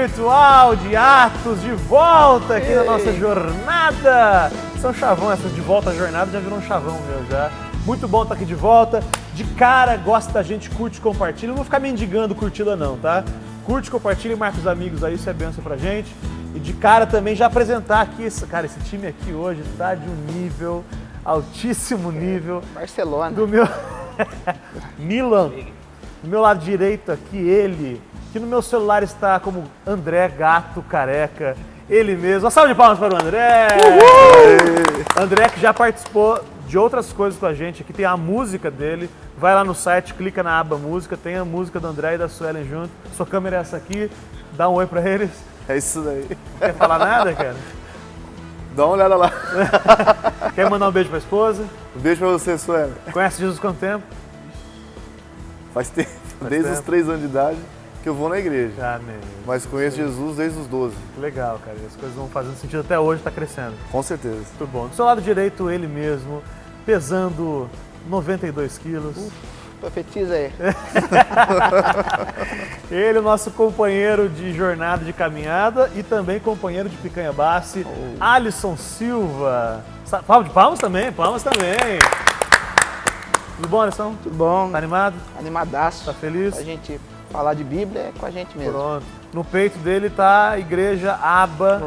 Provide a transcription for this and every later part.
virtual de Atos, de volta aqui na nossa jornada. São chavão, essa de volta à jornada já virou um chavão meu já. Muito bom estar aqui de volta. De cara, gosta da gente, curte, compartilha. Não vou ficar mendigando curtida não, tá? Curte, compartilha e marca os amigos aí, isso é bênção pra gente. E de cara também já apresentar aqui, cara, esse time aqui hoje tá de um nível, altíssimo nível. Barcelona. Do meu... Milan. Do meu lado direito aqui, ele, que no meu celular está como André Gato Careca, ele mesmo. Uma salva de palmas para o André! Uhul! André que já participou de outras coisas com a gente, aqui tem a música dele, vai lá no site, clica na aba música, tem a música do André e da Suelen junto. Sua câmera é essa aqui, dá um oi para eles. É isso daí. Quer falar nada, cara? Dá uma olhada lá. Quer mandar um beijo para a esposa? Um beijo para você, Suelen. Conhece Jesus há quanto tempo? Faz tempo, desde os 3 anos de idade que eu vou na igreja. Amém. Mas conheço Jesus desde os 12. Legal, cara. As coisas vão fazendo sentido até hoje, está crescendo. Com certeza. Muito bom. Do seu lado direito, ele mesmo, pesando 92 quilos. Profetiza aí. Ele, o nosso companheiro de jornada de caminhada e também companheiro de picanha Bassi, Alisson Silva. Palmas também, palmas também. Tudo bom, Alisson? Tudo bom. Tá animado? Animadaço. Tá feliz? A gente falar de Bíblia é com a gente mesmo. Pronto. No peito dele tá a igreja Aba,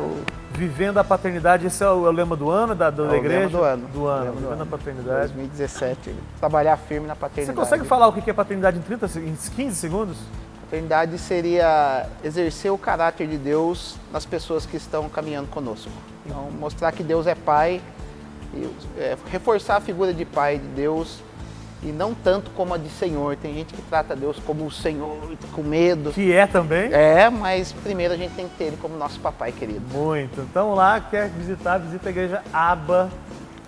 vivendo a paternidade. Esse é o lema do ano, da igreja? O lema do ano. Do ano, vivendo a paternidade. 2017. Trabalhar firme na paternidade. Você consegue falar o que é paternidade em 15 segundos? Paternidade seria exercer o caráter de Deus nas pessoas que estão caminhando conosco. Então, mostrar que Deus é pai, e, reforçar a figura de pai de Deus, e não tanto como a de Senhor. Tem gente que trata Deus como o Senhor, com medo. Que é também? É, mas primeiro a gente tem que ter Ele como nosso papai querido. Muito. Então lá, quer visitar, visita a igreja Aba.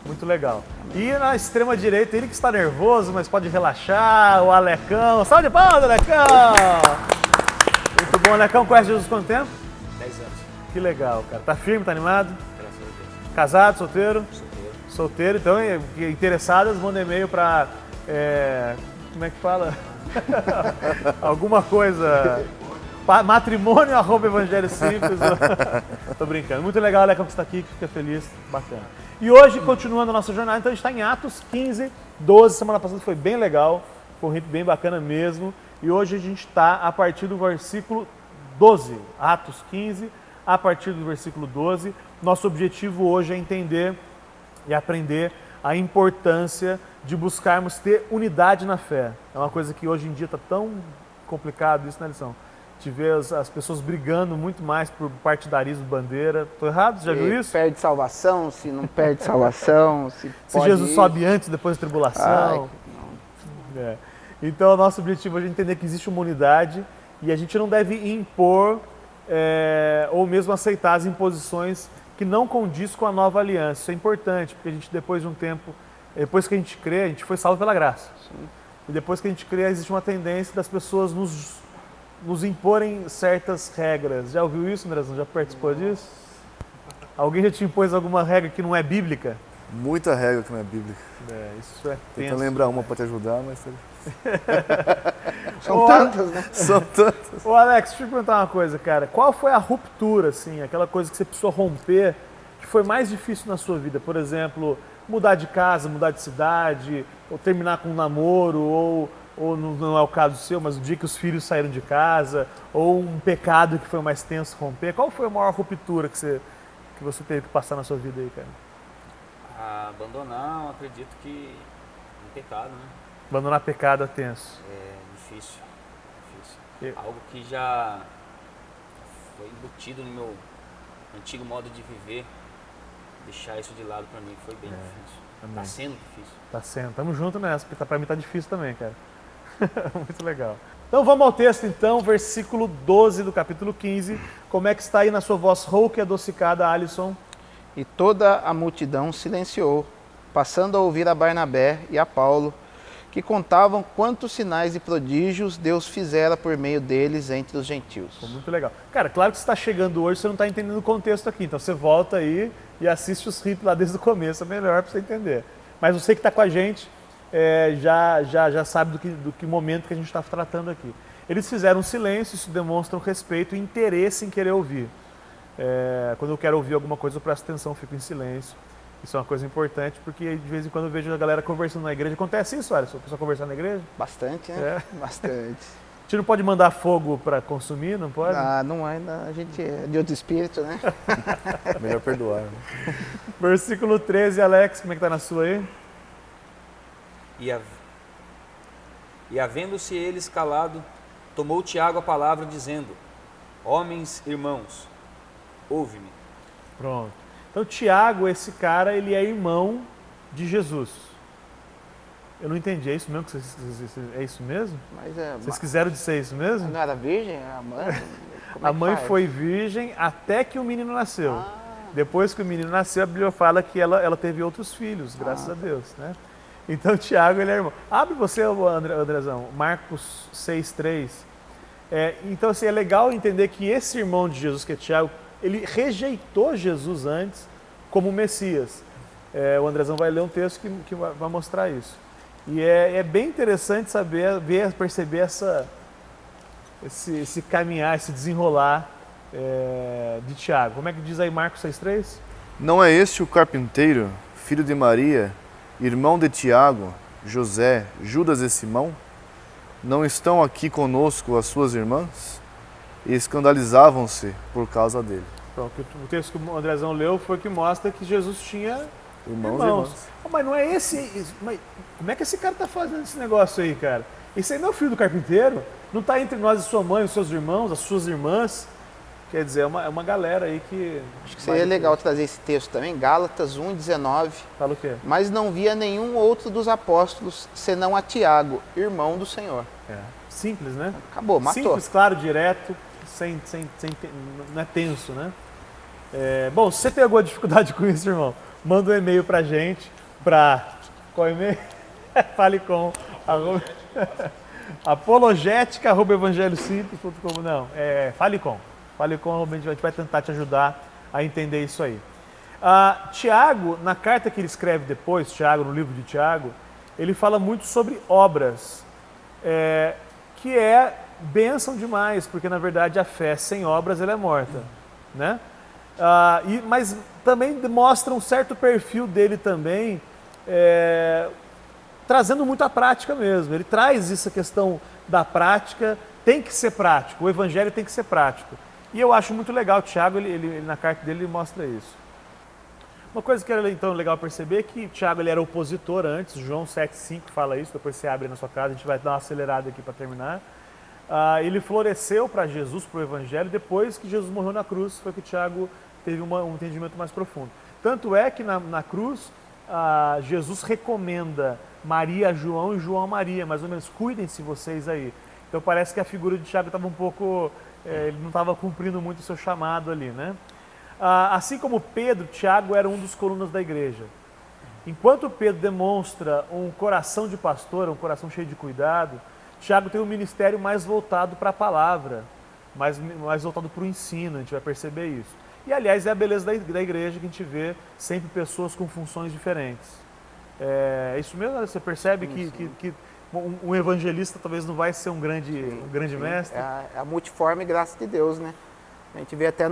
Muito legal. E na extrema direita, ele que está nervoso, mas pode relaxar, o Alecão. Salve de palmas, Alecão! Muito bom, Alecão. Conhece Jesus há quanto tempo? 10 anos. Que legal, cara. Tá firme, tá animado? Graças a Deus. Casado, solteiro? Solteiro. Solteiro. Então, interessadas, manda e-mail para... como é que fala? Alguma coisa... matrimônio@evangelho simples. Tô brincando. Muito legal, Alecão, que está aqui, que fica feliz. Bacana. E hoje, continuando a nossa jornada, então a gente está em Atos 15, 12. Semana passada foi bem legal, foi um rito bem bacana mesmo. E hoje a gente está a partir do versículo 12. Atos 15, a partir do versículo 12. Nosso objetivo hoje é entender e aprender a importância de buscarmos ter unidade na fé. É uma coisa que hoje em dia está tão complicado isso, né, lição? De ver as pessoas brigando muito mais por partidarismo, bandeira. Tô errado? Você já viu isso? Perde salvação, se não perde salvação, se Jesus sobe antes, depois da tribulação. Então, o nosso objetivo hoje é entender que existe uma unidade e a gente não deve impor ou mesmo aceitar as imposições que não condiz com a nova aliança. Isso é importante, porque a gente, depois de um tempo, depois que a gente crê, a gente foi salvo pela graça. Sim. E depois que a gente crê, existe uma tendência das pessoas nos imporem certas regras. Já ouviu isso, Andrezão? Já participou disso? Alguém já te impôs alguma regra que não é bíblica? Muita regra que não é bíblica. Isso é Tenta tenso. lembrar uma para te ajudar, mas... São tantas, né? São tantas. Ô Alex, deixa eu te perguntar uma coisa, cara. Qual foi a ruptura, assim, aquela coisa que você precisou romper, que foi mais difícil na sua vida? Por exemplo, mudar de casa, mudar de cidade, ou terminar com um namoro, ou não é o caso seu, mas o dia que os filhos saíram de casa, ou um pecado que foi mais tenso romper. Qual foi a maior ruptura que você teve que passar na sua vida aí, cara? Abandonar, eu acredito que um pecado, né? Abandonar pecado é tenso. É difícil. Algo que já foi embutido no meu antigo modo de viver, deixar isso de lado pra mim foi bem difícil. Também. Tá sendo difícil. Tá sendo. Tamo junto nessa, porque pra mim tá difícil também, cara. Muito legal. Então vamos ao texto então, versículo 12 do capítulo 15. Como é que está aí na sua voz rouca e adocicada, Alisson? E toda a multidão silenciou, passando a ouvir a Barnabé e a Paulo, que contavam quantos sinais e prodígios Deus fizera por meio deles entre os gentios. Muito legal. Cara, claro que você está chegando hoje, você não está entendendo o contexto aqui, então você volta aí e assiste os ritos lá desde o começo, é melhor para você entender. Mas você que está com a gente já sabe do que momento que a gente está tratando aqui. Eles fizeram silêncio, isso demonstra um respeito e interesse em querer ouvir. Quando eu quero ouvir alguma coisa, eu presto atenção, fico em silêncio. Isso é uma coisa importante, porque de vez em quando eu vejo a galera conversando na igreja. Acontece isso, olha, a pessoa conversando na igreja? Bastante, né? Bastante. A gente não pode mandar fogo para consumir, não pode? Ah, não é, a gente é de outro espírito, né? Melhor perdoar. Né? Versículo 13, Alex, como é que tá na sua aí? E havendo-se eles calado, tomou Tiago a palavra, dizendo: Homens, irmãos, ouve-me. Pronto. Então, Tiago, esse cara, ele é irmão de Jesus. Eu não entendi, é isso mesmo? É isso mesmo? Mas Vocês quiseram dizer isso mesmo? não era virgem? A mãe? A mãe foi virgem até que o menino nasceu. Depois que o menino nasceu, a Bíblia fala que ela teve outros filhos, graças a Deus, né? Então, Tiago, ele é irmão. Abre você, Andrezão, Marcos 6,3. Então, assim, é legal entender que esse irmão de Jesus, que é Tiago, ele rejeitou Jesus antes como Messias. O Andrezão vai ler um texto que vai mostrar isso. E é bem interessante perceber esse caminhar, esse desenrolar de Tiago. Como é que diz aí Marcos 6,3? Não é este o carpinteiro, filho de Maria, irmão de Tiago, José, Judas e Simão? Não estão aqui conosco as suas irmãs? E escandalizavam-se por causa dele. Pronto, o texto que o Andrezão leu foi que mostra que Jesus tinha Irmãos e irmãs. Mas não é mas como é que esse cara está fazendo esse negócio aí, cara? Esse aí não é o filho do carpinteiro? Não está entre nós e sua mãe, os seus irmãos, as suas irmãs? Quer dizer, é uma galera aí que... Acho que seria legal trazer esse texto também, Gálatas 1,19. Fala o quê? Mas não via nenhum outro dos apóstolos, senão a Tiago, irmão do Senhor. Simples, né? Acabou, matou. Simples, claro, direto, não é tenso, né? Bom, se você tem alguma dificuldade com isso, irmão, manda um e-mail pra gente, qual e-mail? Fale com apologética@evangelhosimples.com. Não, fale com, a gente vai tentar te ajudar a entender isso aí. Tiago, na carta que ele escreve depois, Tiago, no livro de Tiago, ele fala muito sobre obras, que é bênção demais, porque na verdade a fé sem obras ela é morta, né? Mas também mostra um certo perfil dele também, trazendo muito a prática mesmo. Ele traz essa questão da prática, tem que ser prático, o evangelho tem que ser prático. E eu acho muito legal, o Tiago, ele na carta dele, ele mostra isso. Uma coisa que era então legal perceber é que Tiago ele era opositor antes, João 7,5 fala isso, depois você abre na sua casa, a gente vai dar uma acelerada aqui para terminar. Ele floresceu para Jesus, para o evangelho, depois que Jesus morreu na cruz, foi que Tiago teve um entendimento mais profundo. Tanto é que na cruz, Jesus recomenda Maria a João e João a Maria, mais ou menos, cuidem-se vocês aí. Então parece que a figura de Tiago estava um pouco, ele não estava cumprindo muito o seu chamado ali, né? Assim como Pedro, Tiago era um dos colunas da igreja. Enquanto Pedro demonstra um coração de pastor, um coração cheio de cuidado, Tiago tem um ministério mais voltado para a palavra, mais voltado para o ensino, a gente vai perceber isso. E, aliás, é a beleza da igreja que a gente vê sempre pessoas com funções diferentes. É isso mesmo? Você percebe que um evangelista talvez não vai ser um grande mestre? É a multiforme graça de Deus, né? A gente vê até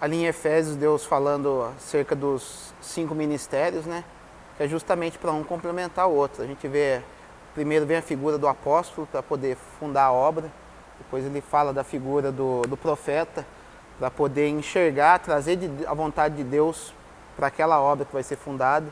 ali em Efésios, Deus falando acerca dos 5 ministérios, né? Que é justamente para um complementar o outro. A gente vê, primeiro vem a figura do apóstolo para poder fundar a obra, depois ele fala da figura do profeta, para poder enxergar, trazer a vontade de Deus para aquela obra que vai ser fundada.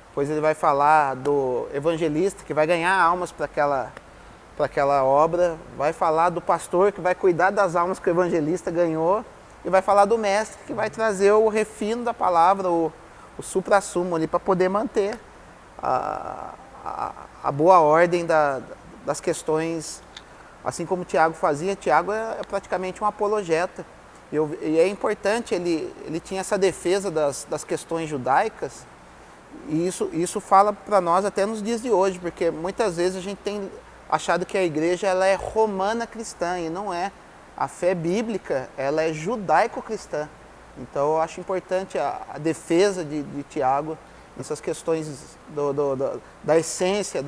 Depois ele vai falar do evangelista, que vai ganhar almas para aquela obra. Vai falar do pastor, que vai cuidar das almas que o evangelista ganhou. E vai falar do mestre, que vai trazer o refino da palavra, o supra-sumo ali, para poder manter a boa ordem das questões. Assim como Tiago fazia, Tiago é praticamente um apologeta. E é importante, ele tinha essa defesa das questões judaicas, e isso fala para nós até nos dias de hoje, porque muitas vezes a gente tem achado que a igreja ela é romana cristã, e não é. A fé bíblica ela é judaico-cristã. Então eu acho importante a defesa de Tiago nessas questões da essência,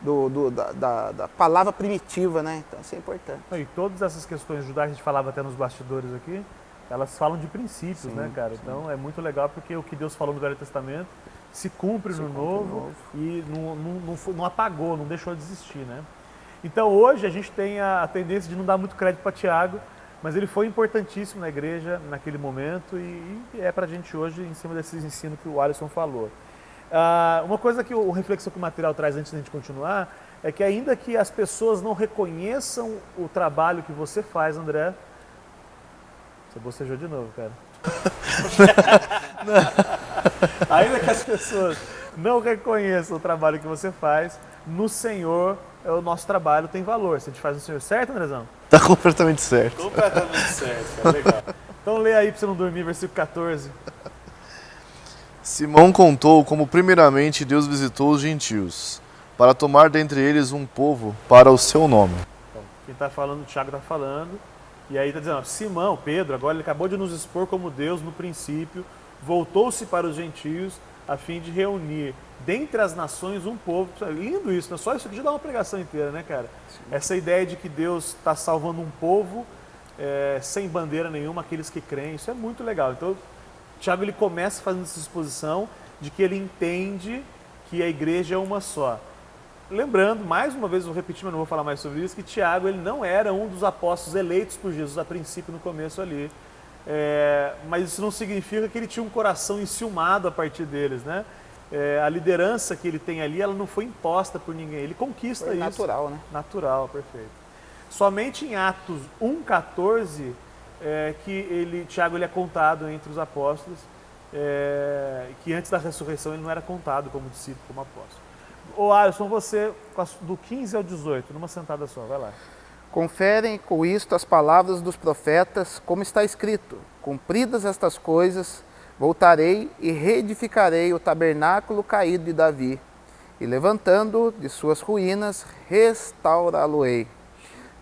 da palavra primitiva, né? Então isso é importante. E todas essas questões judaicas, a gente falava até nos bastidores aqui, elas falam de princípios, né, cara? Então é muito legal porque o que Deus falou no Velho Testamento se cumpre no Novo e não apagou, não deixou de existir, né? Então hoje a gente tem a tendência de não dar muito crédito para Tiago, mas ele foi importantíssimo na igreja naquele momento e é para a gente hoje em cima desses ensinos que o Alisson falou. Uma coisa que o reflexão que o material traz antes de a gente continuar é que ainda que as pessoas não reconheçam o trabalho que você faz, André... Você bocejou de novo, cara. Ainda que as pessoas não reconheçam o trabalho que você faz, no Senhor, o nosso trabalho tem valor. Se a gente faz no Senhor, certo, Andrezão? Tá completamente certo. Completamente certo, cara. Legal. Então lê aí pra você não dormir, versículo 14. Simão contou como primeiramente Deus visitou os gentios, para tomar dentre eles um povo para o seu nome. Então, quem está falando, o Tiago está falando, e aí está dizendo, ó, Simão, Pedro, agora ele acabou de nos expor como Deus no princípio, voltou-se para os gentios a fim de reunir dentre as nações um povo. Lindo isso, né? Só isso aqui já dá uma pregação inteira, né, cara? Sim. Essa ideia de que Deus está salvando um povo sem bandeira nenhuma, aqueles que creem, isso é muito legal. Então, Tiago ele começa fazendo essa exposição de que ele entende que a igreja é uma só. Lembrando, mais uma vez, vou repetir, mas não vou falar mais sobre isso, que Tiago ele não era um dos apóstolos eleitos por Jesus a princípio, no começo ali. Mas isso não significa que ele tinha um coração enciumado a partir deles, né? A liderança que ele tem ali, ela não foi imposta por ninguém, ele conquista foi isso. Natural, né? Natural, perfeito. Somente em Atos 1,14 que Tiago ele é contado entre os apóstolos, que antes da ressurreição ele não era contado como discípulo, como apóstolo. Ô Alisson, você, do 15 ao 18, numa sentada só, vai lá. Conferem com isto as palavras dos profetas, como está escrito: cumpridas estas coisas, voltarei e reedificarei o tabernáculo caído de Davi, e levantando de suas ruínas, restaurá-lo-ei,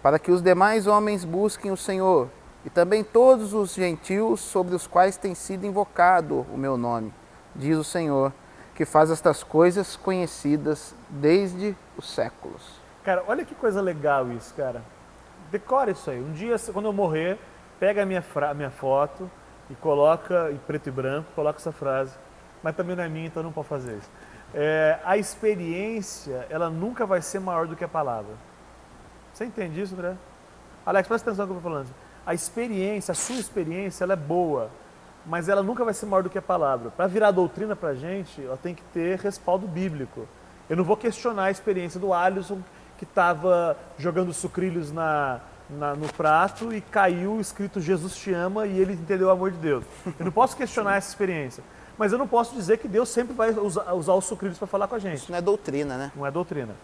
para que os demais homens busquem o Senhor, e também todos os gentios sobre os quais tem sido invocado o meu nome, diz o Senhor, que faz estas coisas conhecidas desde os séculos. Cara, olha que coisa legal isso, cara. Decora isso aí. Um dia, quando eu morrer, pega a minha foto e coloca em preto e branco, coloca essa frase. Mas também não é minha, então não pode fazer isso. A experiência, ela nunca vai ser maior do que a palavra. Você entende isso, André? Alex, presta atenção no que eu estou falando. A experiência, a sua experiência, ela é boa, mas ela nunca vai ser maior do que a palavra. Para virar doutrina para a gente, ela tem que ter respaldo bíblico. Eu não vou questionar a experiência do Alisson, que estava jogando sucrilhos no prato e caiu escrito Jesus te ama e ele entendeu o amor de Deus. Eu não posso questionar essa experiência, mas eu não posso dizer que Deus sempre vai usar os sucrilhos para falar com a gente. Isso não é doutrina, né? Não é doutrina.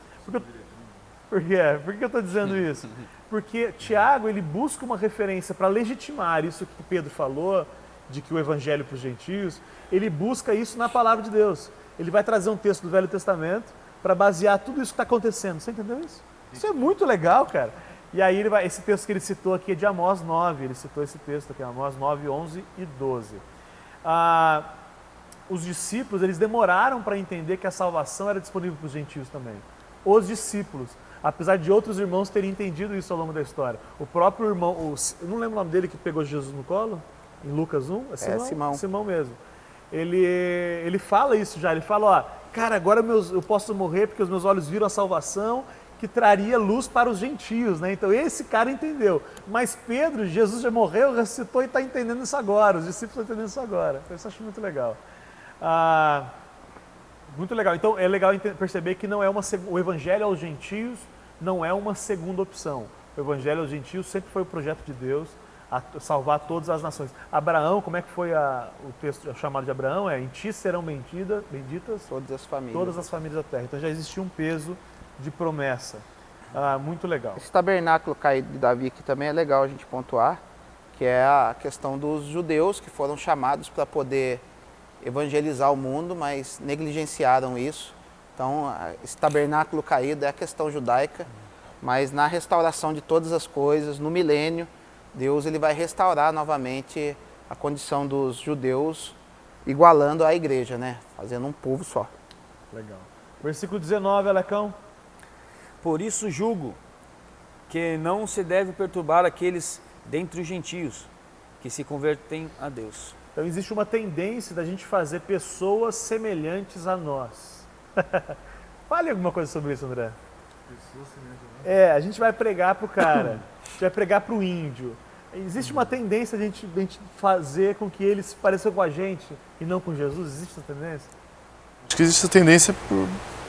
Por quê? Por que eu estou dizendo isso? Porque Tiago ele busca uma referência para legitimar isso que Pedro falou, de que o evangelho para os gentios, ele busca isso na palavra de Deus. Ele vai trazer um texto do Velho Testamento para basear tudo isso que está acontecendo. Você entendeu isso? Isso é muito legal, cara. E aí esse texto que ele citou aqui é de Amós 9, ele citou esse texto aqui, Amós 9, 11 e 12. Os discípulos, eles demoraram para entender que a salvação era disponível para os gentios também. Os discípulos, apesar de outros irmãos terem entendido isso ao longo da história. O próprio irmão, eu não lembro o nome dele que pegou Jesus no colo, em Lucas 1, é Simão? Simão. Simão mesmo. Ele fala isso já, ele fala, ó, cara, agora eu posso morrer porque os meus olhos viram a salvação que traria luz para os gentios, né? Então esse cara entendeu. Mas Pedro, Jesus já morreu, ressuscitou e está entendendo isso agora, os discípulos estão entendendo isso agora. Então isso eu acho muito legal. Muito legal. Então é legal perceber que não é o evangelho aos gentios não é uma segunda opção. O evangelho aos gentios sempre foi o projeto de Deus, salvar todas as nações. Abraão, como é que foi o texto chamado de Abraão? Em ti serão benditas todas as famílias da terra. Então já existia um peso de promessa. Muito legal. Esse tabernáculo caído de Davi aqui também é legal a gente pontuar, que é a questão dos judeus que foram chamados para poder evangelizar o mundo, mas negligenciaram isso. Então, esse tabernáculo caído é a questão judaica, mas na restauração de todas as coisas, no milênio, Deus ele vai restaurar novamente a condição dos judeus, igualando a igreja, né? Fazendo um povo só. Legal. Versículo 19, Alecão. Por isso julgo que não se deve perturbar aqueles dentre os gentios que se convertem a Deus. Então existe uma tendência da gente fazer pessoas semelhantes a nós. Fale alguma coisa sobre isso, André. A gente vai pregar pro cara, a gente vai pregar pro índio. Existe uma tendência de a gente fazer com que eles pareçam com a gente e não com Jesus? Existe essa tendência? Acho que existe essa tendência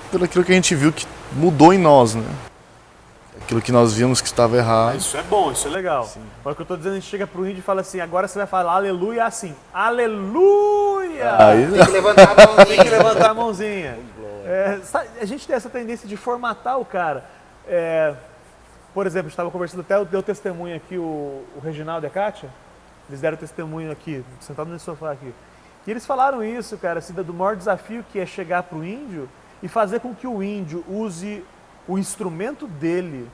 por aquilo que a gente viu que mudou em nós, né? Aquilo que nós vimos que estava errado. Isso é bom, isso é legal. Sim. Mas o que eu estou dizendo, a gente chega pro índio e fala assim, agora você vai falar aleluia assim. Aleluia! Tem que levantar a mãozinha. Tem que levantar a mãozinha. A gente tem essa tendência de formatar o cara. Por exemplo, a gente estava conversando, até deu testemunho aqui o Reginaldo e a Kátia. Eles deram testemunho aqui, sentados nesse sofá aqui. E eles falaram isso, cara, assim, do maior desafio que é chegar pro índio e fazer com que o índio use o instrumento dele,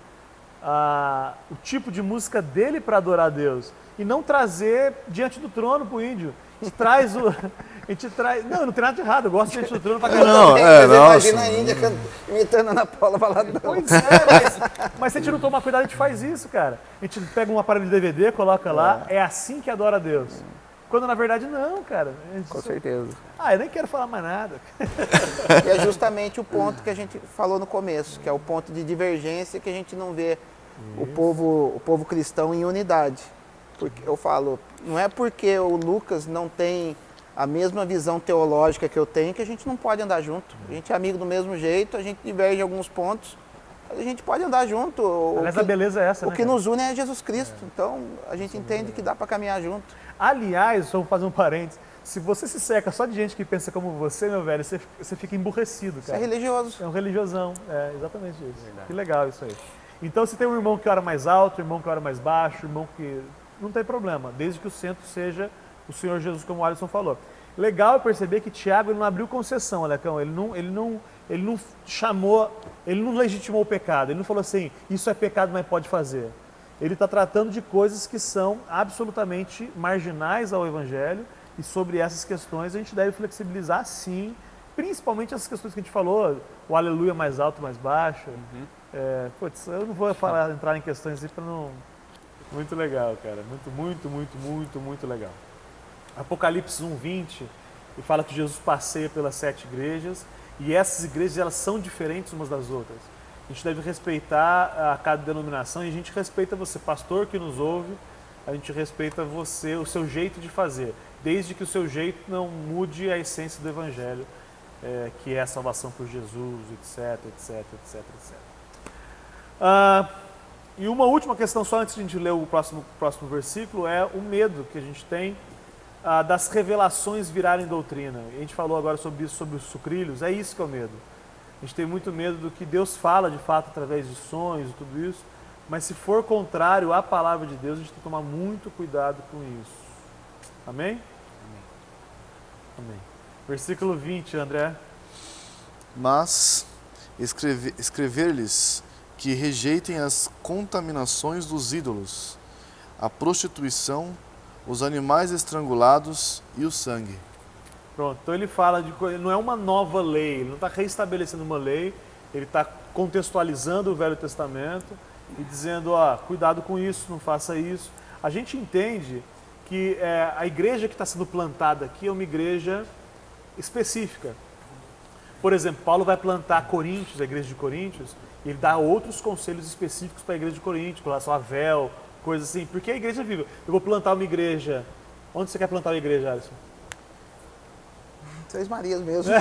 o tipo de música dele para adorar a Deus. E não trazer diante do trono pro índio. A gente traz não tem nada de errado, eu gosto de diante do trono pra cantar. Imagina a Índia imitando a Ana Paula Valadão. Pois é, mas se a gente não tomar cuidado, a gente faz isso, cara. A gente pega um aparelho de DVD, coloca lá, é assim que adora a Deus. Quando na verdade não, cara. Com certeza. Eu nem quero falar mais nada. E é justamente o ponto que a gente falou no começo, que é o ponto de divergência que a gente não vê o povo cristão em unidade. Porque eu falo, não é porque o Lucas não tem a mesma visão teológica que eu tenho que a gente não pode andar junto. A gente é amigo do mesmo jeito, a gente diverge em alguns pontos, a gente pode andar junto. Mas a beleza é essa, né? O que nos une é Jesus Cristo. Então a gente entende que dá para caminhar junto. Aliás, só vou fazer um parênteses. Se você se seca só de gente que pensa como você, meu velho, você fica emburrecido, cara. Isso é religioso. É um religiosão. É exatamente isso. Verdade. Que legal isso aí. Então, se tem um irmão que ora mais alto, um irmão que ora mais baixo, um irmão que... Não tem problema, desde que o centro seja o Senhor Jesus, como o Alisson falou. Legal é perceber que Tiago ele não abriu concessão, Alecão. Ele não chamou, ele não legitimou o pecado. Ele não falou assim, isso é pecado, mas pode fazer. Ele está tratando de coisas que são absolutamente marginais ao Evangelho e sobre essas questões a gente deve flexibilizar sim, principalmente essas questões que a gente falou, o aleluia mais alto, mais baixo. Eu não vou entrar em questões assim para não... Muito legal, cara. Muito legal. Apocalipse 1:20, ele fala que Jesus passeia pelas 7 igrejas e essas igrejas elas são diferentes umas das outras. A gente deve respeitar a cada denominação e a gente respeita você, pastor que nos ouve, a gente respeita você, o seu jeito de fazer, desde que o seu jeito não mude a essência do Evangelho, que é a salvação por Jesus, etc. E uma última questão, só antes de a gente ler o próximo versículo, é o medo que a gente tem das revelações virarem doutrina. A gente falou agora sobre isso, sobre os sucrilhos, é isso que é o medo. A gente tem muito medo do que Deus fala de fato através de sonhos e tudo isso, mas se for contrário à palavra de Deus, a gente tem que tomar muito cuidado com isso. Amém? Amém. Versículo 20, André. Mas escrever-lhes que rejeitem as contaminações dos ídolos, a prostituição, os animais estrangulados e o sangue. Pronto, então ele fala de coisa, não é uma nova lei, ele não está reestabelecendo uma lei, ele está contextualizando o Velho Testamento e dizendo, cuidado com isso, não faça isso. A gente entende que a igreja que está sendo plantada aqui é uma igreja específica. Por exemplo, Paulo vai plantar Coríntios, a igreja de Coríntios, e ele dá outros conselhos específicos para a igreja de Coríntios, com relação a véu, coisas assim, porque a igreja vive. Eu vou plantar uma igreja. Onde você quer plantar uma igreja, Alisson? Três Marias mesmo.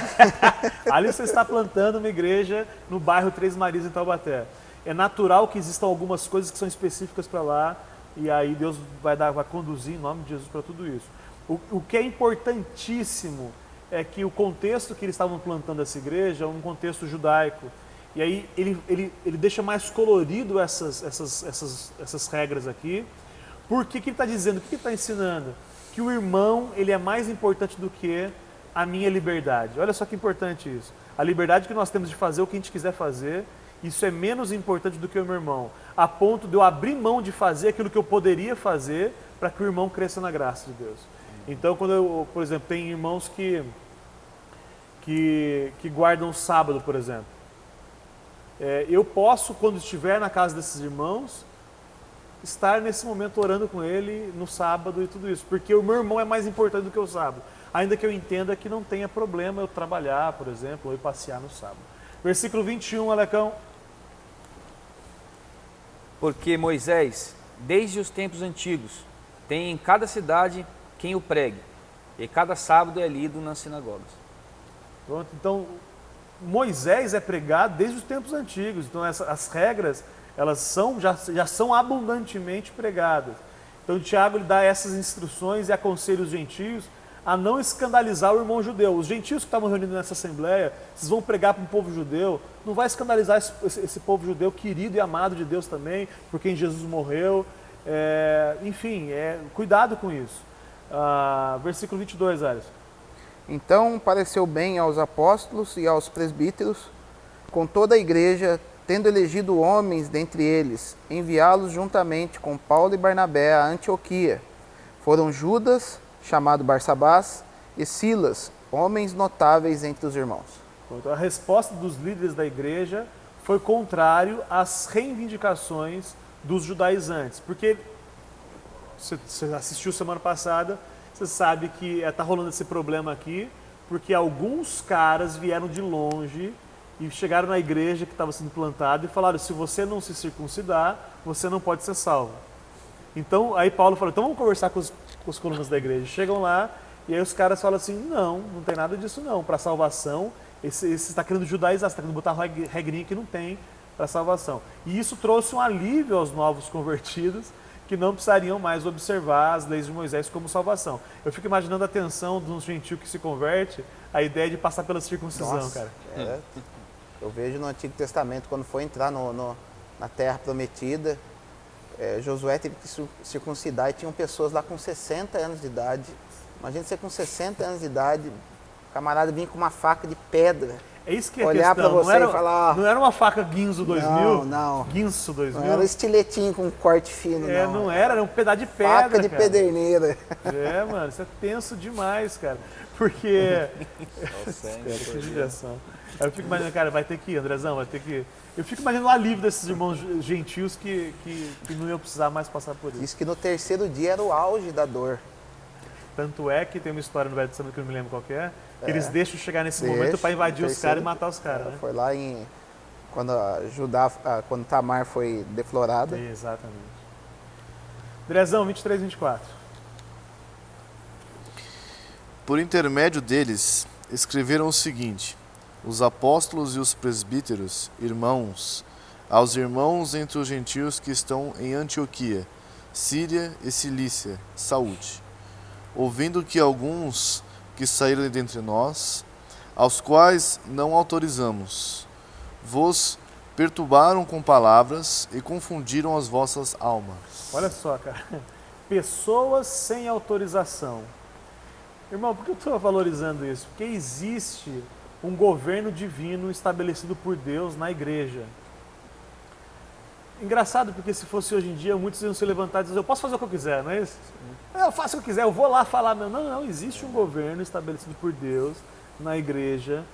Ali você está plantando uma igreja no bairro Três Marias, em Taubaté. É natural que existam algumas coisas que são específicas para lá, e aí Deus vai conduzir em nome de Jesus para tudo isso. O que é importantíssimo é que o contexto que eles estavam plantando essa igreja é um contexto judaico. E aí ele deixa mais colorido essas regras aqui. Por que ele está dizendo? O que ele está ensinando? Que o irmão ele é mais importante do que a minha liberdade. Olha só que importante isso. A liberdade que nós temos de fazer o que a gente quiser fazer, isso é menos importante do que o meu irmão. A ponto de eu abrir mão de fazer aquilo que eu poderia fazer para que o irmão cresça na graça de Deus. Então, quando eu, por exemplo, tem irmãos que guardam o sábado, por exemplo. Eu posso, quando estiver na casa desses irmãos, estar nesse momento orando com ele no sábado e tudo isso, porque o meu irmão é mais importante do que o sábado, ainda que eu entenda que não tenha problema eu trabalhar, por exemplo, ou ir passear no sábado. Versículo 21, Alecão. Porque Moisés, desde os tempos antigos, tem em cada cidade quem o pregue, e cada sábado é lido nas sinagogas. Pronto, então Moisés é pregado desde os tempos antigos, então as regras elas já são abundantemente pregadas. Então Tiago ele dá essas instruções e aconselha os gentios a não escandalizar o irmão judeu. Os gentios que estavam reunidos nessa assembleia, vocês vão pregar para um povo judeu, não vai escandalizar esse povo judeu querido e amado de Deus também, por quem Jesus morreu. Enfim, cuidado com isso. Versículo 22, Alisson. Então pareceu bem aos apóstolos e aos presbíteros, com toda a igreja, tendo elegido homens dentre eles, enviá-los juntamente com Paulo e Barnabé a Antioquia. Foram Judas, chamado Barsabás, e Silas, homens notáveis entre os irmãos. Então, a resposta dos líderes da igreja foi contrário às reivindicações dos judaizantes, porque você assistiu semana passada, você sabe que está rolando esse problema aqui, porque alguns caras vieram de longe e chegaram na igreja que estava sendo plantada e falaram, se você não se circuncidar, você não pode ser salvo. Então, aí Paulo falou, então vamos conversar com os colunas da igreja. Chegam lá e aí os caras falam assim, não tem nada disso não, para salvação, esse está querendo judaizar, você está querendo botar regrinha que não tem para salvação. E isso trouxe um alívio aos novos convertidos, que não precisariam mais observar as leis de Moisés como salvação. Eu fico imaginando a tensão de um gentio que se converte, a ideia de passar pela circuncisão, Nossa, cara. Eu vejo no Antigo Testamento, quando foi entrar na Terra Prometida, Josué teve que circuncidar e tinham pessoas lá com 60 anos de idade. Imagina você com 60 anos de idade, o camarada vinha com uma faca de pedra. É isso que é a olhar questão. para você e falar... Não era uma faca Guinzo 2000? Não. Guinso 2000? Não era estiletinho com corte fino, não era um pedaço de pedra, faca de cara. pederneira. Mano, isso é tenso demais, cara. Porque... que judiação. Eu fico imaginando, cara, vai ter que ir, Andrezão, vai ter que ir. Eu fico imaginando o alívio desses irmãos gentios que não iam precisar mais passar por isso. Diz que no terceiro dia era o auge da dor. Tanto é que tem uma história no Velho Testamento que eu não me lembro qual que é, que eles deixam chegar nesse momento para invadir os caras e matar os caras, né? Foi lá quando quando Tamar foi deflorada. Exatamente. Andrezão, 23, 24. Por intermédio deles, escreveram o seguinte: os apóstolos e os presbíteros, irmãos, aos irmãos entre os gentios que estão em Antioquia, Síria e Cilícia, saúde. Ouvindo que alguns que saíram dentre nós, aos quais não autorizamos, vos perturbaram com palavras e confundiram as vossas almas. Olha só, cara. Pessoas sem autorização. Irmão, por que eu estou valorizando isso? Porque existe um governo divino estabelecido por Deus na igreja. Engraçado, porque se fosse hoje em dia, muitos iam se levantar e dizer, eu posso fazer o que eu quiser, não é isso? Eu faço o que eu quiser, eu vou lá falar. Não, existe um governo estabelecido por Deus na igreja.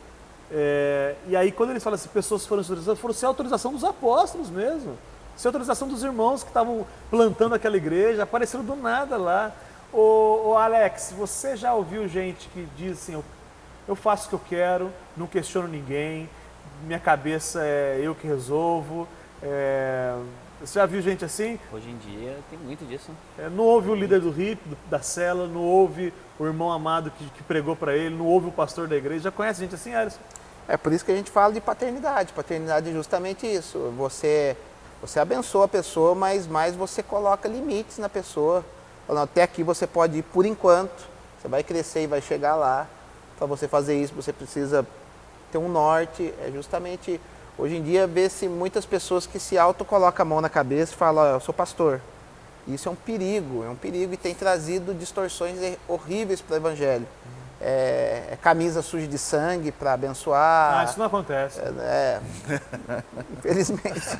E aí, quando eles falam assim, pessoas foram sem autorização dos apóstolos mesmo. Sem autorização dos irmãos que estavam plantando aquela igreja, apareceram do nada lá. Ô Alex, você já ouviu gente que diz assim, eu faço o que eu quero, não questiono ninguém, minha cabeça é eu que resolvo. Você já viu gente assim? Hoje em dia tem muito disso. Não ouve o líder do RIP, da cela, não ouve o irmão amado que pregou para ele, não ouve o pastor da igreja. Já conhece gente assim, Alisson? É por isso que a gente fala de paternidade. Paternidade é justamente isso. Você abençoa a pessoa, mas mais você coloca limites na pessoa. Até aqui você pode ir por enquanto. Você vai crescer e vai chegar lá. Para você fazer isso, você precisa ter um norte. É justamente... Hoje em dia, vê-se muitas pessoas que se autocolocam a mão na cabeça e falam, eu sou pastor. Isso é um perigo e tem trazido distorções horríveis para o evangelho. Camisa suja de sangue para abençoar. Isso não acontece. Infelizmente.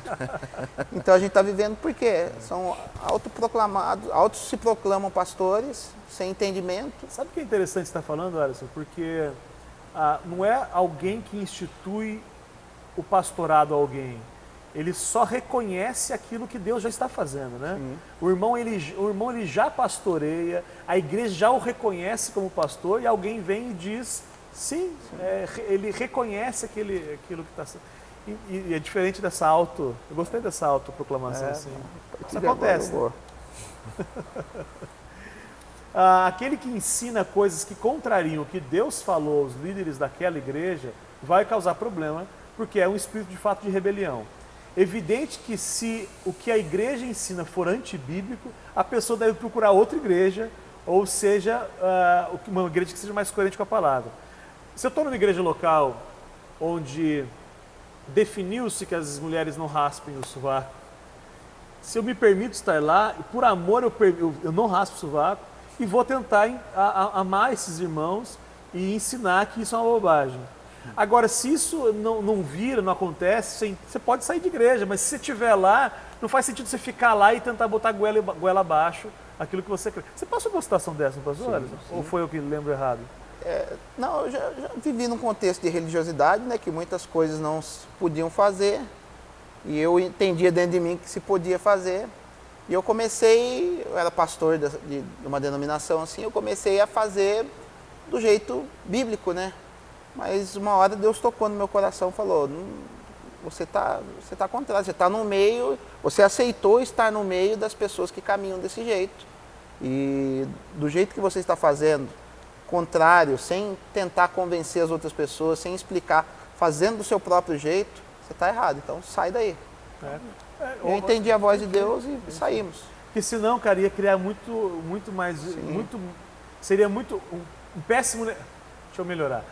Então a gente está vivendo por quê? São autoproclamados, autos se proclamam pastores, sem entendimento. Sabe o que é interessante você estar falando, Alisson? Porque não é alguém que institui o pastorado a alguém, ele só reconhece aquilo que Deus já está fazendo, né? O irmão ele já pastoreia, a igreja já o reconhece como pastor e alguém vem e diz, sim. Ele reconhece aquilo que está sendo. E é diferente dessa eu gostei dessa autoproclamação assim. Isso acontece. Aquele que ensina coisas que contrariam o que Deus falou aos líderes daquela igreja vai causar problema, porque é um espírito de fato de rebelião. Evidente que se o que a igreja ensina for antibíblico, a pessoa deve procurar outra igreja, ou seja, uma igreja que seja mais coerente com a palavra. Se eu estou numa igreja local onde definiu-se que as mulheres não raspem o sovaco, se eu me permito estar lá, por amor eu não raspo o sovaco e vou tentar amar esses irmãos e ensinar que isso é uma bobagem. Agora, se isso não acontece, você pode sair de igreja, mas se você estiver lá, não faz sentido você ficar lá e tentar botar goela abaixo aquilo que você crê. Você passou por uma situação dessa, não passou? Sim. Ou foi eu que lembro errado? Não, eu já vivi num contexto de religiosidade, né, que muitas coisas não podiam fazer, e eu entendia dentro de mim que se podia fazer. E eu era pastor de uma denominação assim, eu comecei a fazer do jeito bíblico, né? Mas uma hora Deus tocou no meu coração e falou, você tá contrário, você está no meio, você aceitou estar no meio das pessoas que caminham desse jeito. E do jeito que você está fazendo, contrário, sem tentar convencer as outras pessoas, sem explicar, fazendo do seu próprio jeito, você está errado, então sai daí. Eu entendi a voz de Deus e saímos. Porque senão, cara, ia criar muito mais, seria muito, um péssimo, deixa eu melhorar.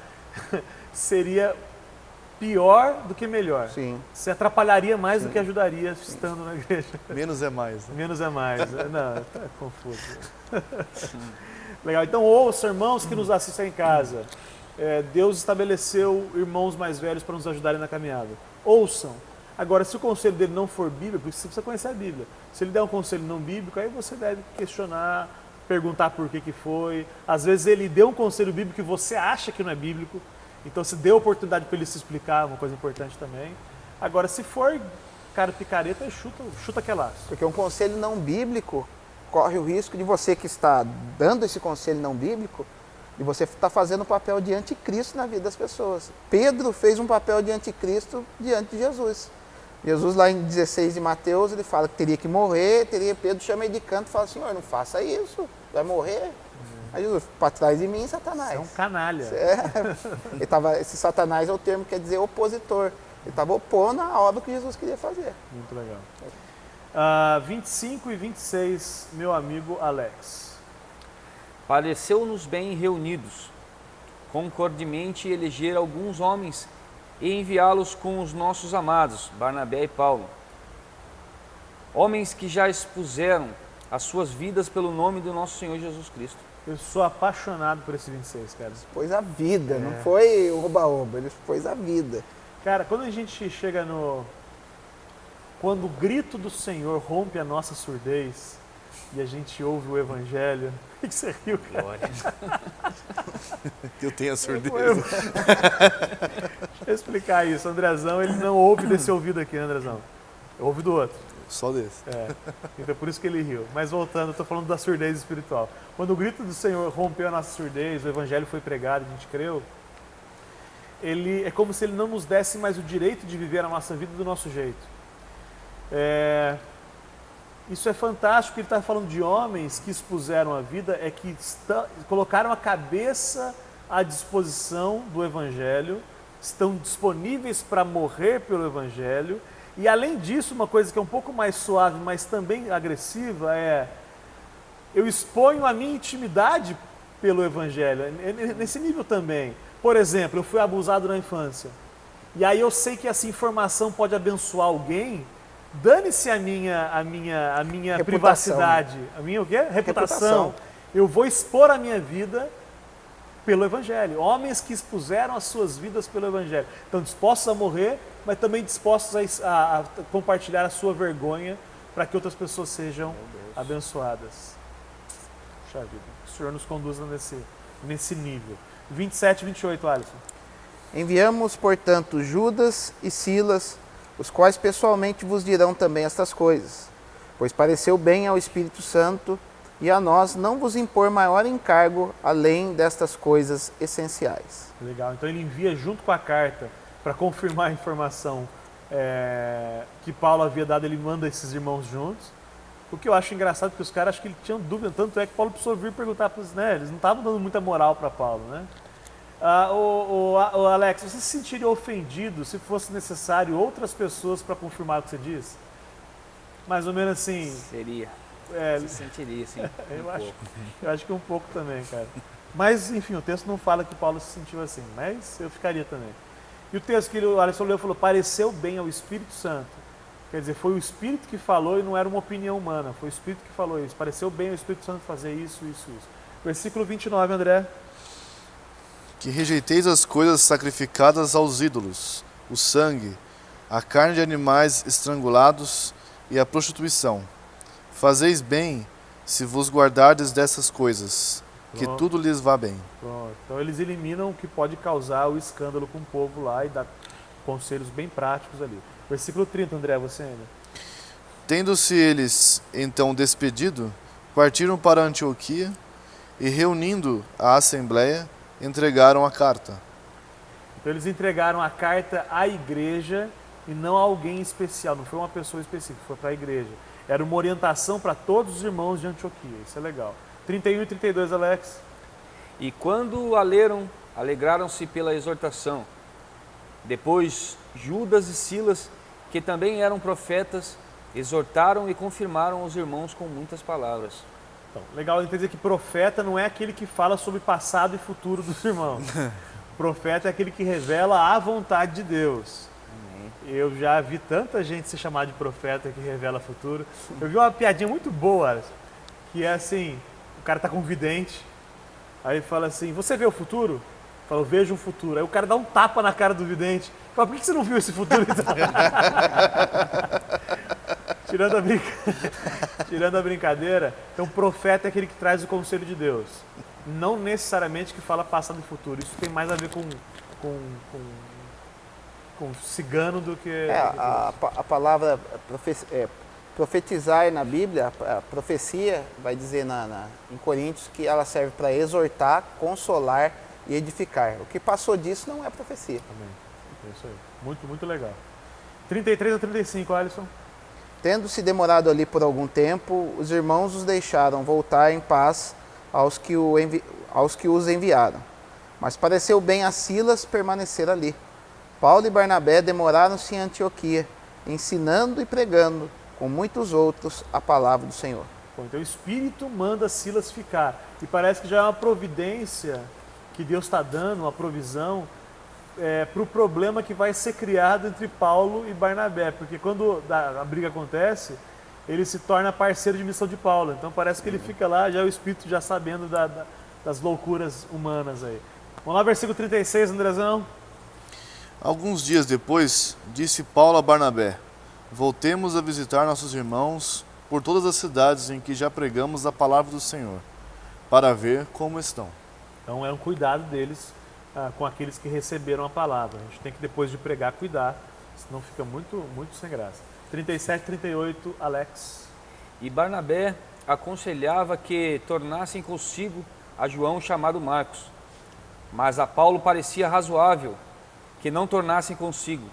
Seria pior do que melhor. Sim. Você atrapalharia mais do que ajudaria estando na igreja. Menos é mais. Né? Menos é mais. Não, tá confuso. Legal. Então, ouça, irmãos que nos assistem em casa. Deus estabeleceu irmãos mais velhos para nos ajudarem na caminhada. Ouçam. Agora, se o conselho dele não for bíblico, você precisa conhecer a Bíblia. Se ele der um conselho não bíblico, aí você deve questionar, perguntar por que foi. Às vezes ele deu um conselho bíblico que você acha que não é bíblico, então se deu a oportunidade para ele se explicar, uma coisa importante também. Agora, se for cara picareta, chuta que é laço. Porque um conselho não bíblico corre o risco de você que está dando esse conselho não bíblico, de você estar fazendo o papel de anticristo na vida das pessoas. Pedro fez um papel de anticristo diante de Jesus. Jesus, lá em 16 de Mateus, ele fala que teria que morrer, Pedro chama ele de canto e fala, Senhor, não faça isso, vai morrer. Aí Jesus, para trás de mim, Satanás. Você é um canalha. Esse Satanás é o termo que quer dizer opositor. Ele estava opondo a obra que Jesus queria fazer. Muito legal. 25 e 26, meu amigo Alex. Pareceu-nos bem reunidos, concordemente eleger alguns homens e enviá-los com os nossos amados, Barnabé e Paulo. Homens que já expuseram as suas vidas pelo nome do nosso Senhor Jesus Cristo. Eu sou apaixonado por esse 26, cara. Pôs a vida, não foi oba-oba, ele pôs a vida. Cara, quando a gente chega quando o grito do Senhor rompe a nossa surdez e a gente ouve o Evangelho, o que você riu, cara? Glória. Eu tenho a surdez. Deixa eu explicar isso. O Andrezão, ele não ouve desse ouvido aqui, né, Andrezão? Ouve do outro. Só desse. Então por isso que ele riu. Mas voltando, eu estou falando da surdez espiritual. Quando o grito do Senhor rompeu a nossa surdez, o Evangelho foi pregado, a gente creu, é como se ele não nos desse mais o direito de viver a nossa vida do nosso jeito. Isso é fantástico, ele está falando de homens que expuseram a vida, que colocaram a cabeça à disposição do Evangelho, estão disponíveis para morrer pelo Evangelho, e além disso, uma coisa que é um pouco mais suave, mas também agressiva, eu exponho a minha intimidade pelo Evangelho, nesse nível também. Por exemplo, eu fui abusado na infância, e aí eu sei que essa informação pode abençoar alguém. Dane-se a minha privacidade, a minha o quê? Reputação. Eu vou expor a minha vida pelo Evangelho. Homens que expuseram as suas vidas pelo Evangelho. Estão dispostos a morrer, mas também dispostos a compartilhar a sua vergonha para que outras pessoas sejam abençoadas. Puxa vida, o Senhor nos conduza nesse nível. 27 e 28, Alisson. Enviamos, portanto, Judas e Silas, os quais pessoalmente vos dirão também estas coisas, pois pareceu bem ao Espírito Santo e a nós não vos impor maior encargo além destas coisas essenciais. Legal. Então ele envia junto com a carta para confirmar a informação que Paulo havia dado, ele manda esses irmãos juntos. O que eu acho engraçado, porque os caras acham que tinham dúvida, tanto é que Paulo precisou vir perguntar para os, né? Eles não estavam dando muita moral para Paulo, né? O Alex, você se sentiria ofendido se fosse necessário outras pessoas para confirmar o que você diz? Mais ou menos assim. Seria. Se sentiria, sim. Eu acho que um pouco também, cara. Mas, enfim, o texto não fala que Paulo se sentiu assim, mas eu ficaria também. E o texto que o Alisson leu falou, pareceu bem ao Espírito Santo. Quer dizer, foi o Espírito que falou e não era uma opinião humana, foi o Espírito que falou isso. Pareceu bem ao Espírito Santo fazer isso. Versículo 29, André. Que rejeiteis as coisas sacrificadas aos ídolos, o sangue, a carne de animais estrangulados e a prostituição. Fazeis bem se vos guardardes dessas coisas, que Pronto. tudo lhes vá bem. Pronto. Então eles eliminam o que pode causar o escândalo com o povo lá e dá conselhos bem práticos ali. Versículo 30, André, você ainda. Tendo-se eles então despedido, partiram para Antioquia e, reunindo a assembleia, entregaram a carta. Então eles entregaram a carta à igreja e não a alguém especial, não foi uma pessoa específica, foi para a igreja. Era uma orientação para todos os irmãos de Antioquia, isso é legal. 31 e 32, Alex. E quando a leram, alegraram-se pela exortação. Depois, Judas e Silas, que também eram profetas, exortaram e confirmaram os irmãos com muitas palavras. Então, legal entender que profeta não é aquele que fala sobre passado e futuro dos irmãos. Profeta é aquele que revela a vontade de Deus. Eu já vi tanta gente se chamar de profeta que revela futuro. Eu vi uma piadinha muito boa, que é assim, o cara tá com um vidente, aí fala assim, você vê o futuro? Fala, eu vejo o futuro. Aí o cara dá um tapa na cara do vidente. Fala, por que você não viu esse futuro então? Tirando a brincadeira, então profeta é aquele que traz o conselho de Deus. Não necessariamente que fala passado e futuro. Isso tem mais a ver com cigano do que... A palavra profetizar na Bíblia, a profecia, vai dizer em Coríntios que ela serve para exortar, consolar e edificar. O que passou disso não é profecia. Amém. É isso aí. Muito, muito legal. 33 a 35, Alisson. Tendo se demorado ali por algum tempo, os irmãos os deixaram voltar em paz aos que os enviaram. Mas pareceu bem a Silas permanecer ali. Paulo e Barnabé demoraram-se em Antioquia, ensinando e pregando, com muitos outros, a palavra do Senhor. Bom, então o Espírito manda Silas ficar. E parece que já é uma providência que Deus está dando, uma provisão, para o problema que vai ser criado entre Paulo e Barnabé. Porque quando a briga acontece, ele se torna parceiro de missão de Paulo. Então parece que ele fica lá, já o Espírito já sabendo das loucuras humanas aí. Vamos lá, versículo 36, Andrezão. Alguns dias depois, disse Paulo a Barnabé, voltemos a visitar nossos irmãos por todas as cidades em que já pregamos a palavra do Senhor, para ver como estão. Então é um cuidado deles com aqueles que receberam a palavra. A gente tem que, depois de pregar, cuidar, senão fica muito, muito sem graça. 37, 38, Alex. E Barnabé aconselhava que tornassem consigo a João chamado Marcos. Mas a Paulo parecia razoável que não tornassem consigo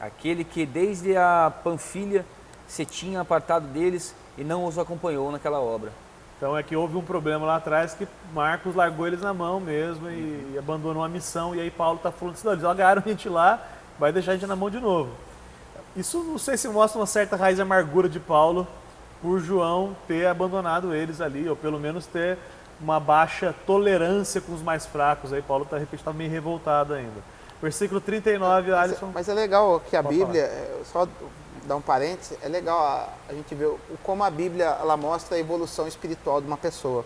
aquele que desde a Panfilha se tinha apartado deles e não os acompanhou naquela obra. Então é que houve um problema lá atrás que Marcos largou eles na mão mesmo e abandonou a missão. E aí Paulo está falando assim, não, eles largaram a gente lá, vai deixar a gente na mão de novo. Isso não sei se mostra uma certa raiz de amargura de Paulo por João ter abandonado eles ali, ou pelo menos ter uma baixa tolerância com os mais fracos. Aí Paulo está meio revoltado ainda. Versículo 39, Alisson. Mas é legal que a Pode Bíblia, só dar um parênteses, é legal a gente ver como a Bíblia ela mostra a evolução espiritual de uma pessoa.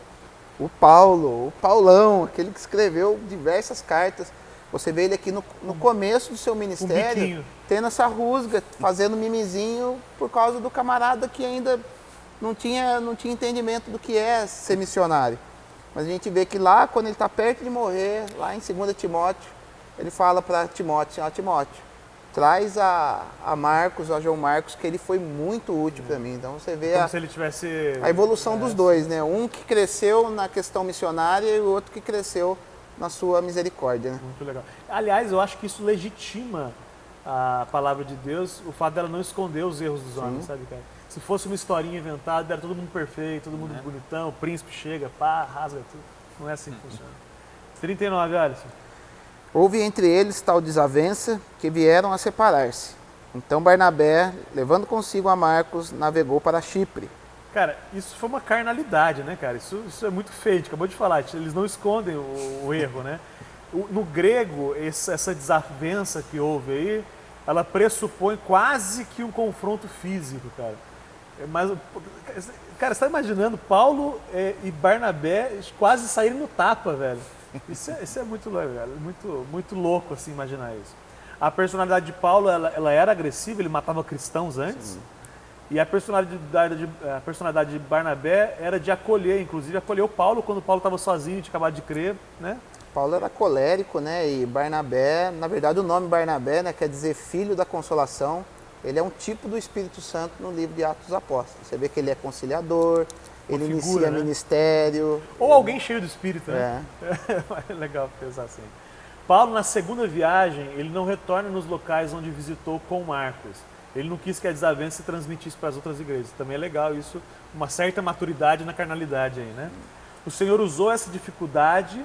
O Paulão, aquele que escreveu diversas cartas, você vê ele aqui no começo do seu ministério, tendo essa rusga, fazendo mimizinho por causa do camarada que ainda não tinha entendimento do que é ser missionário. Mas a gente vê que lá, quando ele está perto de morrer, lá em 2 Timóteo, ele fala para Timóteo, Timóteo, traz a Marcos, a João Marcos, que ele foi muito útil para mim. Então você vê Como se ele tivesse... a evolução dos dois, né? Um que cresceu na questão missionária e o outro que cresceu na sua misericórdia, né? Muito legal. Aliás, eu acho que isso legitima a palavra de Deus, o fato dela não esconder os erros dos homens, sabe, cara? Se fosse uma historinha inventada, era todo mundo perfeito, todo mundo bonitão, o príncipe chega, pá, rasga tudo. Não é assim que funciona. 39, Alisson. Houve entre eles tal desavença que vieram a separar-se. Então Barnabé, levando consigo a Marcos, navegou para Chipre. Cara, isso foi uma carnalidade, né, cara? Isso é muito feio, a gente acabou de falar, eles não escondem o erro, né? No grego, essa desavença que houve aí, ela pressupõe quase que um confronto físico, cara. Mas, cara, você tá imaginando Paulo e Barnabé quase saírem no tapa, velho. Isso é muito legal, velho. Muito louco, assim, imaginar isso. A personalidade de Paulo, ela era agressiva, ele matava cristãos antes. Sim. E a personalidade de Barnabé era de acolher, inclusive acolheu Paulo quando Paulo estava sozinho, tinha acabado de crer, né? Paulo era colérico, né? E Barnabé, na verdade o nome Barnabé, né, quer dizer filho da consolação. Ele é um tipo do Espírito Santo no livro de Atos dos Apóstolos. Você vê que ele é conciliador, ele inicia ministério. Ou alguém cheio do Espírito, né? É legal pensar assim. Paulo, na segunda viagem, ele não retorna nos locais onde visitou com Marcos. Ele não quis que a desavença se transmitisse para as outras igrejas. Também é legal isso, uma certa maturidade na carnalidade aí, né? O Senhor usou essa dificuldade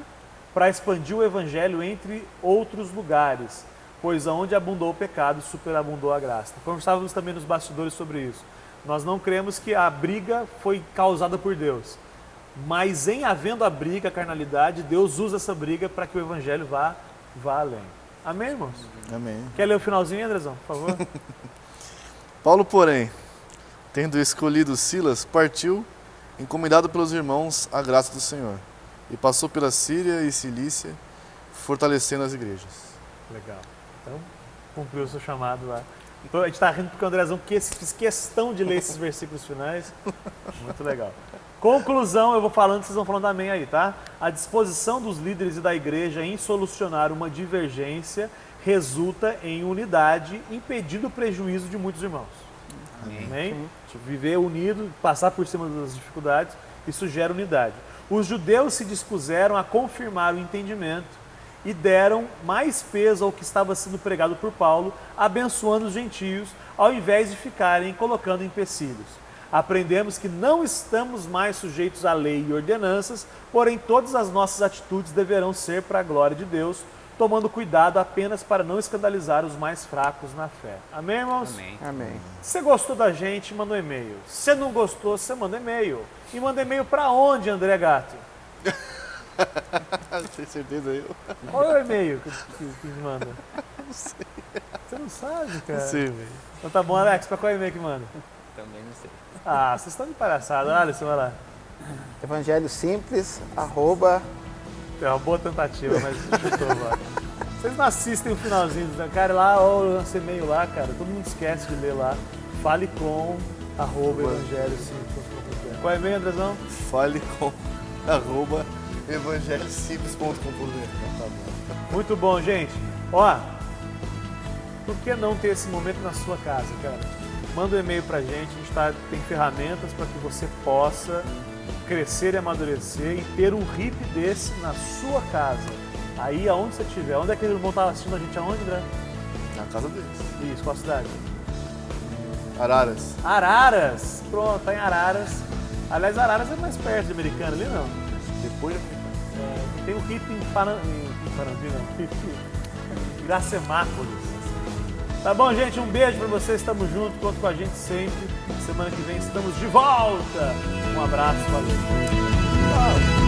para expandir o evangelho entre outros lugares, pois aonde abundou o pecado, superabundou a graça. Conversávamos também nos bastidores sobre isso. Nós não cremos que a briga foi causada por Deus, mas em havendo a briga, a carnalidade, Deus usa essa briga para que o evangelho vá além. Amém, irmãos? Amém. Quer ler o finalzinho, Andrezão, por favor? Paulo, porém, tendo escolhido Silas, partiu, encomendado pelos irmãos à graça do Senhor, e passou pela Síria e Cilícia, fortalecendo as igrejas. Legal. Então, cumpriu o seu chamado lá. Então, a gente está rindo porque o Andrezão fez questão de ler esses versículos finais. Muito legal. Conclusão, eu vou falando, vocês vão falando amém aí, tá? A disposição dos líderes e da igreja em solucionar uma divergência resulta em unidade, impedindo o prejuízo de muitos irmãos. Amém? Viver unido, passar por cima das dificuldades, isso gera unidade. Os judeus se dispuseram a confirmar o entendimento e deram mais peso ao que estava sendo pregado por Paulo, abençoando os gentios, ao invés de ficarem colocando empecilhos. Aprendemos que não estamos mais sujeitos à lei e ordenanças, porém todas as nossas atitudes deverão ser para a glória de Deus, tomando cuidado apenas para não escandalizar os mais fracos na fé. Amém, irmãos? Amém. Amém. Se gostou da gente, manda um e-mail. Se não gostou, você manda e-mail. E manda e-mail para onde, André Gato? Tem certeza aí? Qual é o e-mail que manda? Não sei. Você não sabe, cara? Não sei, velho. Então tá bom, Alex, para qual e-mail que manda? Também não sei. Ah, vocês estão de palhaçada. Alisson, vai lá. Evangelho simples, @ É uma boa tentativa, mas chutou agora. Vocês não assistem o finalzinho, cara, lá, ó, eu lancei e-mail lá, cara, todo mundo esquece de ler lá. Fale com @evangelho5.com.br. Qual é o e-mail, Andrezão? Fale com @evangelhosimples.com.br. Tá bom. Muito bom, gente. Ó, por que não ter esse momento na sua casa, cara? Manda um e-mail pra gente, tem ferramentas para que você possa crescer e amadurecer e ter um RIP desse na sua casa. Aí, aonde você estiver. Onde é que eles vão estar assistindo a gente? Aonde, André? Na casa deles. Isso, qual a cidade? Araras. Araras. Pronto, tá em Araras. Aliás, Araras é mais perto de Americana ali, não? Depois de Tem um RIP em Parambi, não. RIP em Iracemápolis. Tá bom, gente? Um beijo pra vocês. Estamos juntos. Conta com a gente sempre. Semana que vem estamos de volta. Um abraço. Valeu. Tchau.